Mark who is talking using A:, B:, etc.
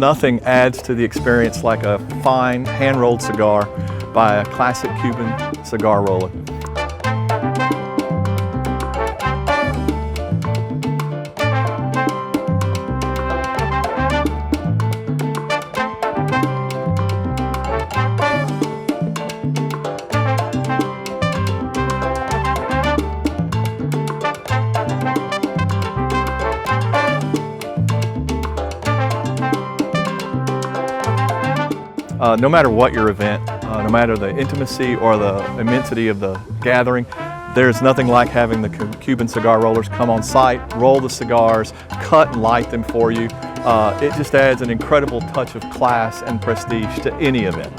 A: Nothing adds to the experience like a fine hand-rolled cigar by a classic Cuban cigar roller. No matter what your event, no matter the intimacy or the immensity of the gathering, there's nothing like having the Cuban cigar rollers come on site, roll the cigars, cut and light them for you. It just adds an incredible touch of class and prestige to any event.